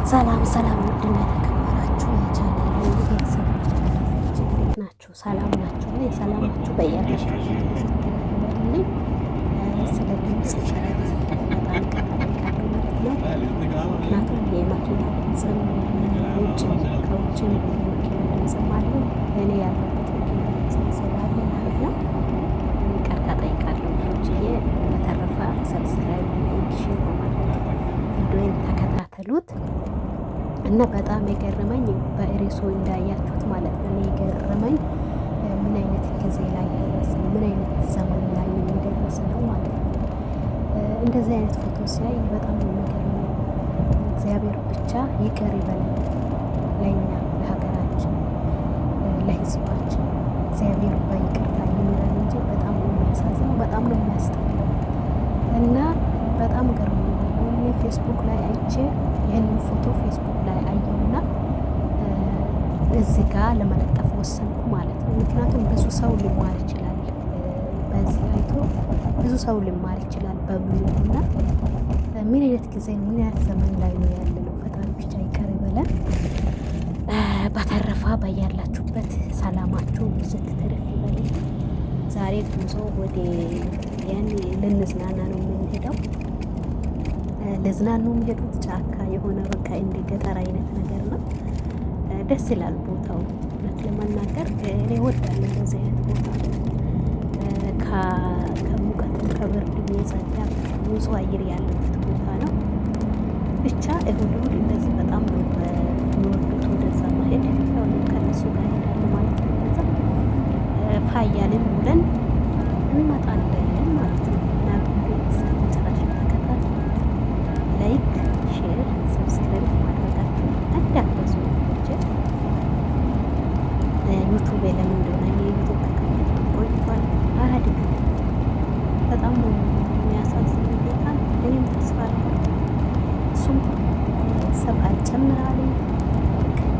ሰላም ሰላም፣ ውድና የተከበራችሁ የቻናሌ ቤተሰቦች እንዴት ናችሁ? ሰላም ናችሁ ወይ? ሰላማችሁ በያላችሁበት ስትረፍልኝ ስለ ድምፅ ሸረት በጣም ቀጠቃለሁ ማለት ነው። ምክንያቱም የመኪና ድምፅም ውጭ ከውጭም የመኪና ድምፅም አለ፣ እኔ ያለበት መኪና ድምፅ ስላለ ማለት ነው። ይቅርታ ጠይቃለሁ ልጆችዬ። በተረፈ ሰብስክራይብ፣ ላይክ፣ ሼር በማድረግ ቪዲዮን ተከታተሉት እና በጣም የገረመኝ በሬሶ እንዳያችሁት ማለት ነው። የገረመኝ ምን አይነት ጊዜ ላይ ደረሰ፣ ምን አይነት ዘመን ላይ የደረሰ ነው ማለት ነው። እንደዚህ አይነት ፎቶ ሲያይ በጣም የሚገርመው እግዚአብሔር ብቻ ይቅር ይበለን ለእኛ፣ ለሀገራችን፣ ለሕዝባችን እግዚአብሔር በይቅርታ ይምረን እንጂ በጣም ነው የሚያሳዝነው፣ በጣም ነው የሚያስጠላው እና በጣም ገርሞኛል። እኔ ፌስቡክ ላይ አይቼ ይህንን ፎቶ ፌስቡክ ላይ አየውና እዚህ ጋር ለመለጠፍ ወሰንኩ ማለት ነው። ምክንያቱም ብዙ ሰው ሊማር ይችላል፣ በዚህ አይቶ ብዙ ሰው ሊማር ይችላል በሚሉና ምን አይነት ጊዜ ነው፣ ምን አይነት ዘመን ላይ ነው ያለነው። ፈጣሪ ብቻ ይቅር ይበለን። በተረፋ በያላችሁበት ሰላማችሁ ብዙ ትርፍ ይበል። ዛሬ ጉዞ ወደ ያን ልንዝናና ነው የምንሄደው። ለዝናኑ የሚሄዱት ጫካ የሆነ በቃ እንደ ገጠር አይነት ነገር ነው። ደስ ይላል ቦታው። እውነት ለመናገር እኔ እወዳለሁ እንደዚህ አይነት ቦታ። ከሙቀትም ከብርድ የጸዳ ንጹህ አየር ያለበት ቦታ ነው። ብቻ እሁድ እሁድ እንደዚህ በጣም ነው የሚወዱት ወደዛ ማሄድ። ያው ከነሱ ጋር ሄዳለሁ ማለት ነው። ከዛ ፋያልን ውለን እንመጣለን ማለት ነው። እና እስከ መጨረሻ ተከታተሉ። ላይክ፣ ሼር፣ ሰብስክራይብ ማድረጋችሁ እንዳትረሱ። ዩቱብ ለምን እንደሆነ የዩቱብ ተከፍቶ ቆይቷል፣ አያድግም። በጣም ነው የሚያሳዝን ጌታ። እኔም ተስፋ አደርጋለሁ እሱም ሰብ አልጨምራለኝ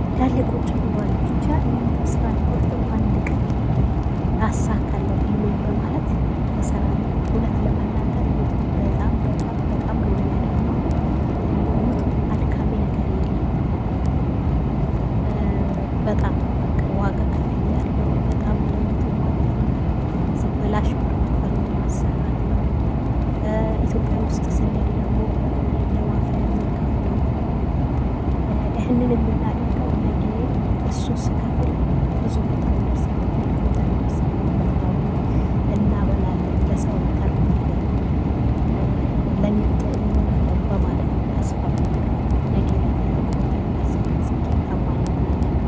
እንዳለ ቁጭ ብሏል። ብቻ እኔም ተስፋ አልቆርጥም፣ አንድ ቀን አሳካለሁ ብዬ በማለት ተሰራ። እውነት ለመናገር በጣም በጣም በጣም ነው የሚያደርገው። አድካሚ ነገር የለም። በጣም ዋጋ ከፍል ያለው በጣም ሲበላሽ መክፈል ማሰራት ነው። ኢትዮጵያ ውስጥ ስንሄድ ደግሞ ለዋፍያ የምንከፍለው ይህንን የምናደርገው ነገ እሱ ስከፍል ብዙ ቦታ እንደርሳለን፣ ቦታ እንደርሳለን፣ እናበላለን፣ ለሰው ተርፋለን፣ ለንግድ እንሆናለን በማለት ተስፋ ነገ ስኬታማ እንሆናለን።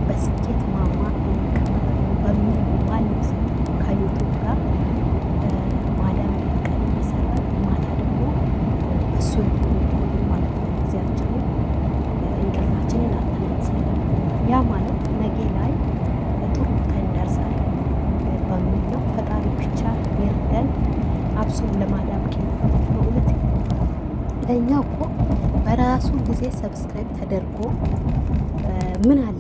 በስኬት ማማ እንቀመጣለን በሚል ማንም ሰው ከዩቱብ ጋር ማዳም ቀን እየሰራ ማታ ደግሞ እሱ ማለት ነው ጊዜያችንን እንቅልፋችንን አተናንሳለን። ያ ማለት ነገ ላይ ጥሩ ቦታ እንደርሳለን በሚል ነው። ፈጣሪ ብቻ ይርዳን። አብሶም ለማዳም ቀን በእውነት ለእኛ እኮ በራሱ ጊዜ ሰብስክራይብ ተደርጎ ምን አለ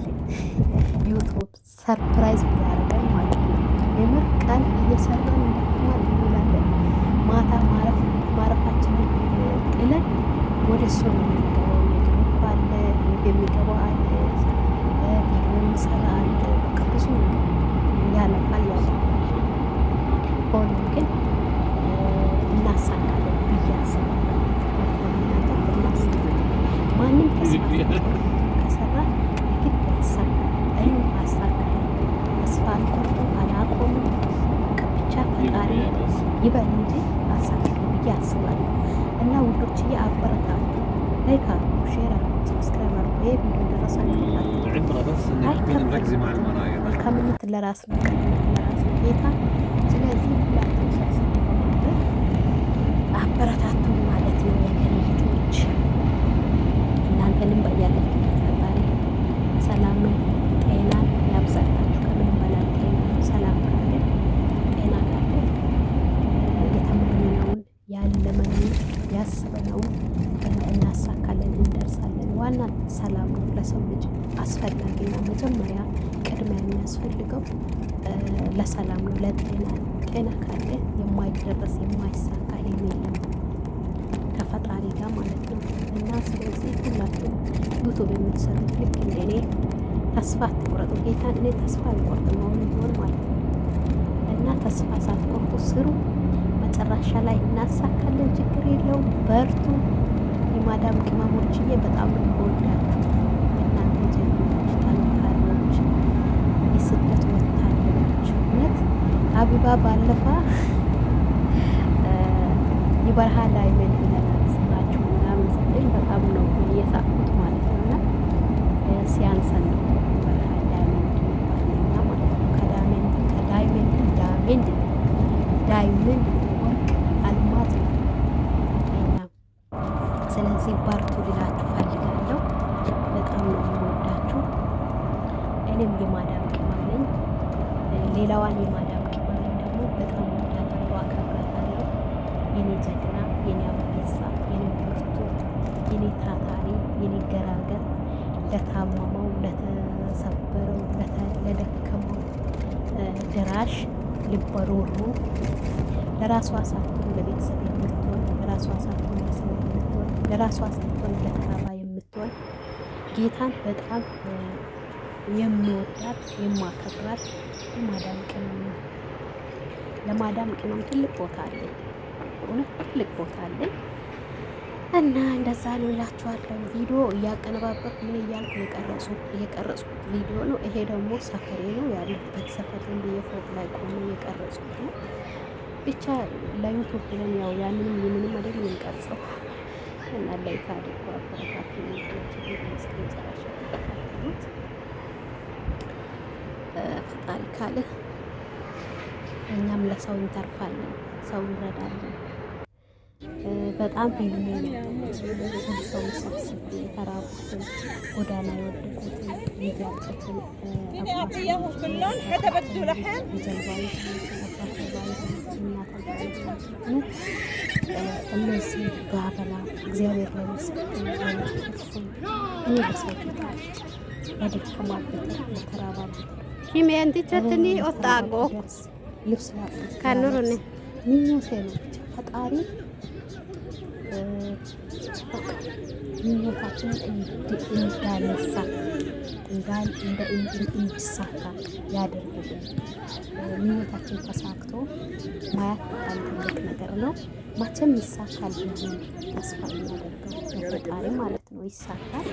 ዩቱብ ሰርፕራይዝ ያደርጋል ማለት ነው። የምር ቀን እየሰራን እንደማል እንውላለን። ማታ ማረፋችንን ጥለን ወደ እሱ ነው የሚገባው። የግሩፕ አለ፣ የሚገባው አለ፣ ቪዲዮ የሚሰራ አለ። በቃ ብዙ ያለፋል ሆኖም ግን እናሳካለን ብዬ አስባለሁ። እናሳካለን። ማንም ተስፋ ከሰራ ግድ ያሳካል። እኔም አሳካለሁ። ተስፋ አልቆርጥም፣ አላቆምም። ብቻ ፈጣሪ ይበል እንጂ አሳካለሁ ብዬ አስባለሁ። እና ውዶችዬ አበረታቱ። ላይክ አድርጉ፣ ሼር አድርጉ፣ ሰብስክራይብ አድርጉ። ይሄ ቪዲዮ ደረሳችሁ መልካምነት ለራስ ነው፣ ለራስ ጌታ። ስለዚህ ሁላችሁ ሰብስክራይብ በማድረግ አበረታቱ ማለት ነው የኔ ልጆች። እናንተንም በያላችሁበት ፈጣሪ ሰላምን ጤናን ያብዛላችሁ። ከምንም በላይ ጤና ሰላም ካለ ጤና ካለ የተመኘነውን ያለመነውን ያስበነውን እናሳካለን፣ እንደርሳለን። ዋና ሰላም ነው ለሰው ልጅ አስፈላጊና መጀመሪያ ቅድሚያ የሚያስፈልገው ለሰላም ነው፣ ለጤና ነው። ጤና ካለ የማይደረስ የማይሳካ ህልም የለም ከፈጣሪ ጋር ማለት ነው። እና ስለዚህ ሁላችሁም ዩቱብ የምትሰሩት ልክ እንደኔ ተስፋ አትቁረጡ። ጌታን እኔ ተስፋ አልቆርጥም አሁን ቢሆን ማለት ነው። እና ተስፋ ሳትቆርጡ ስሩ። መጨረሻ ላይ እናሳካለን። ችግር የለውም። በርቱ። የማዳም ቅመሞችዬ በጣም ነው የምወዳችሁ እናንተ ጀግኖች፣ ጠንካሮች፣ የስደት ወታደሮች። እውነት ሀቢባ ባለፈ የበረሃ ዳይመንድ ይለናል ስማችሁ ምናምን ስትል በጣም ነው እየሳቅኩት ማለት ነው። እና ሲያንሰን ነው የበረሃ ዳይመንድ የሚባለኛ ማለት ነው። ዳይመንድ ወርቅ አልማዝ ነው እኛ። ስለዚህ ባርቱ ልላችሁ ፈልጋለሁ። በጣም ነው የምወዳችሁ። እኔም የማዳም ቅመም ነኝ። ሌላዋን የማዳም ቅመም ደግሞ በጣም ወዳታለሁ፣ አከብራታለሁ። የኔ ጀግና፣ የኔ አንበሳ፣ የኔ ብርቱ፣ የኔ ታታሪ፣ የኔ ገራገር፣ ለታመመው፣ ለተሰበረው፣ ለደከመው ደራሽ፣ ልበ ሩህሩህ፣ ለራሷ ሳትሆን ለቤተሰብ የምትሆን፣ ለራሷ ሳትሆን ለሰው የምትሆን፣ ለራሷ ሳትሆን ለተራባ የምትሆን ጌታን በጣም የምወዳት የማከብራት የማዳም ቅመም ነው። ለማዳም ቅመም ትልቅ ቦታ አለኝ። እውነት ትልቅ ቦታ አለኝ እና እንደዛ ነው እላችኋለሁ። ቪዲዮ እያቀነባበርኩ ምን እያልኩ የቀረጽኩት ቪዲዮ ነው። ይሄ ደግሞ ሰፈሬ ነው ያለሁበት ሰፈር ዝም ብዬ ፎቅ ላይ ቆሜ የቀረጽኩት ነው። ብቻ ለዩቱብ ብለን ያው ያንንም የምንም አይደል የምንቀርጸው እና ላይ ታሪኩ አበረታቱ ተከታተሉት። ፈጣሪ ካለ እኛም ለሰው እንተርፋለን፣ ሰው እንረዳለን። በጣም ህልሜ ነው ሰው ሰብስቤ የተራቡትን፣ ጎዳና የወደቁትን፣ ልጅ ያጡትን እነዚህ ባበላ እግዚአብሔር ለሚሰጡን ለሚሰጡን እኔ በሰው ለደከማበት ለተራባበት ኪሜንቲቸትኒ ኦጣጎ ልብስ ካኑሩኒ ምኞቴ ነው። ብቻ ፈጣሪ ምኞታችንን እንዳነሳ እንዲሳካ ያደርግልን። ምኞታችን ተሳክቶ ማየት በጣም ትልቅ ነገር ነው። መቼም ይሳካል ብለን ተስፋ እናደርገው በፈጣሪ ማለት ነው። ይሳካል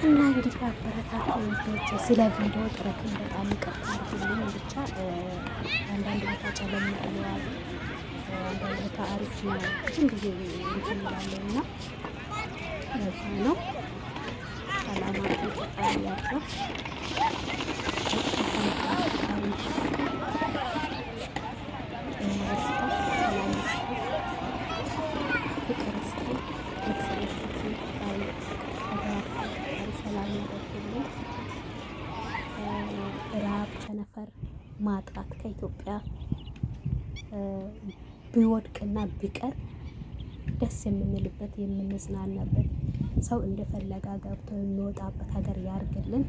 እና እንግዲህ አበረታቱ ልጆች። ስለ ቪዲዮ ጥረትን በጣም ይቅርታ አድርጉልኝ። ብቻ አንዳንድ ቦታ ጨለም ብለዋል፣ አንዳንድ ቦታ አሪፍ ነው። ዝም ብዬ እንትን እላለሁ እና ለዛ ነው። ሰላማችሁ ፈጣሪ ያብዛው። ረሃብ፣ ቸነፈር፣ ማጣት ከኢትዮጵያ ቢወድቅና ቢቀር ደስ የምንልበት የምንዝናናበት ሰው እንደፈለጋ ገብቶ የሚወጣበት ሀገር ያርግልን።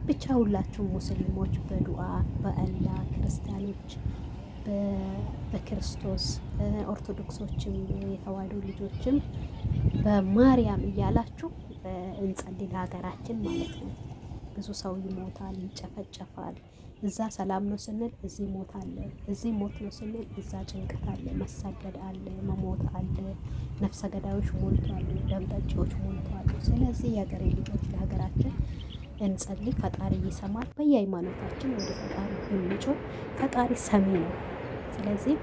ብቻ ሁላችሁም ሙስሊሞች በዱዓ በአላህ፣ ክርስቲያኖች በክርስቶስ፣ ኦርቶዶክሶችም የተዋሕዶ ልጆችም በማርያም እያላችሁ እንጸልይ ለሀገራችን ማለት ነው። ብዙ ሰው ይሞታል፣ ይጨፈጨፋል። እዛ ሰላም ነው ስንል እዚህ ሞት አለ፣ እዚህ ሞት ነው ስንል እዛ ጭንቀት አለ፣ መሰደድ አለ፣ መሞት አለ፣ ነፍሰ ገዳዮች ሞልቷል፣ ደም ጠጪዎች ሞልቷል። ስለዚህ የሀገሬ ልጆች ለሀገራችን እንጸልይ፣ ፈጣሪ ይሰማል። በየሃይማኖታችን ወደ ፈጣሪ ብንጮህ ፈጣሪ ሰሚ ነው። ስለዚህ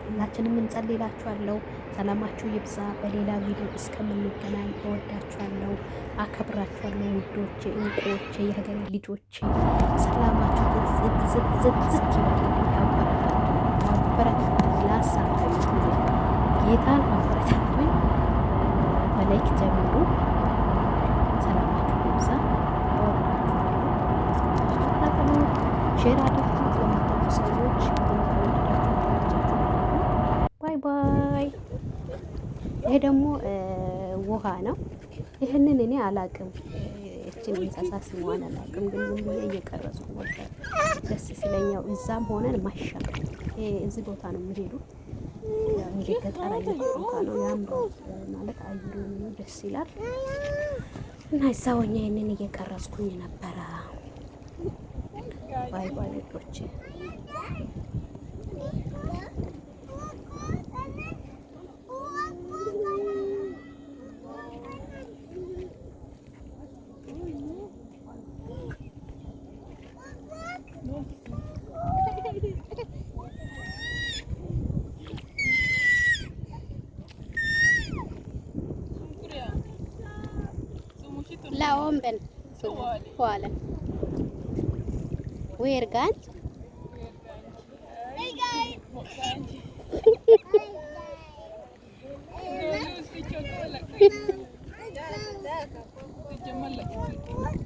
ሁላችንም እንጸልይላችኋለሁ። ሰላማችሁ ይብዛ። በሌላ ቪዲዮ እስከምንገናኝ እወዳችኋለሁ፣ አከብራችኋለሁ። ውዶቼ፣ እንቁዎቼ፣ የሀገሬ ልጆቼ ሰላማችሁ ዝት አበረታቱ። ላሳካኝ ጌታን አበረታቱኝ። በላይክ ጀምሩ። ሰላማችሁ ይብዛ። እወዳችኋለሁ። ሼር አድርጉት ለምታውቁ ሰዎች። ባይ ባይ። ይሄ ደግሞ ውሃ ነው። ይህንን እኔ አላቅም፣ እችን እንስሳ ስሟን አላቅም፣ ግን ዝም ብዬ እየቀረጽኩ ነበር። ደስ ሲለኛው እዛም ሆነን ማሻ እዚህ ቦታ ነው የሚሄዱት እንደ ገጠር አይነት ቦታ ነው። ያምራል ማለት አየሩ ደስ ይላል። እና እዛ ሆኜ ይሄንን እየቀረጽኩኝ ነበረ። ባይ ባይ ልጆቼ። لا ومبن ولا وير قانج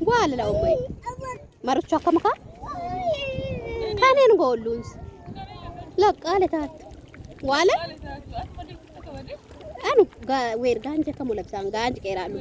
ولا لا أمي مرت شو كم كان نقول لونس لا قالت هات ولا أنا وير قانج كم ولا بسان قانج كيرانو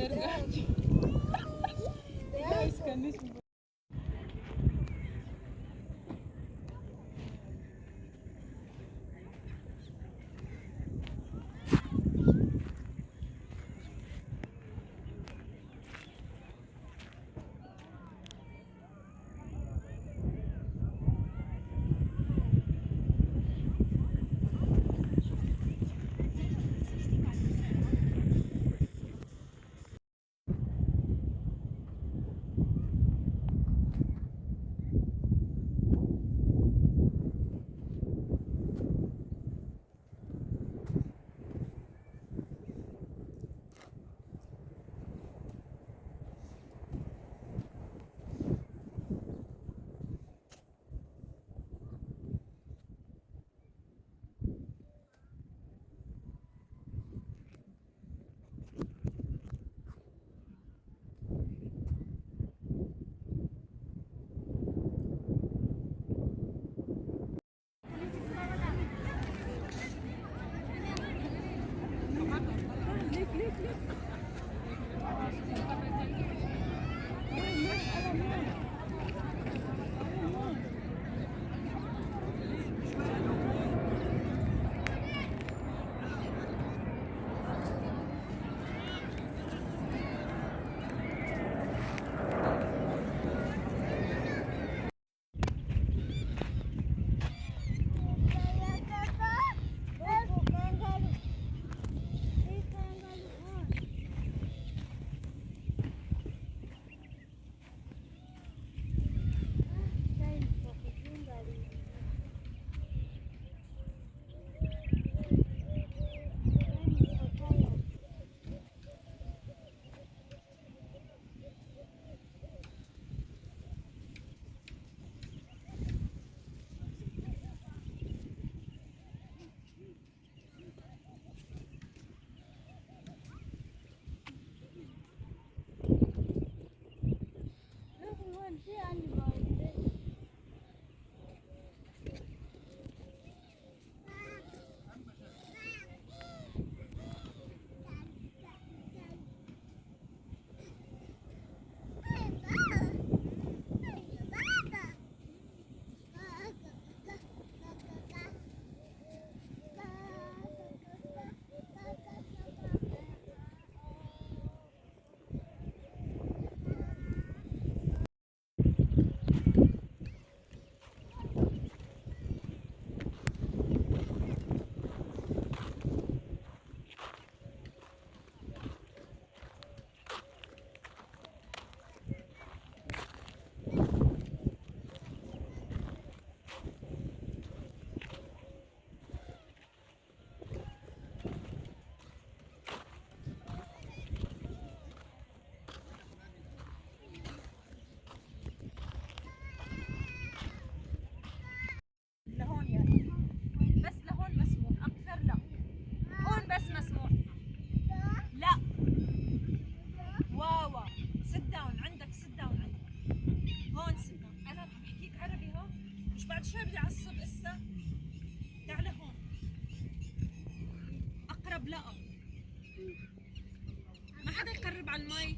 شوي بدي اعصب اسا. تعال هون اقرب. لا ما حدا يقرب على المي.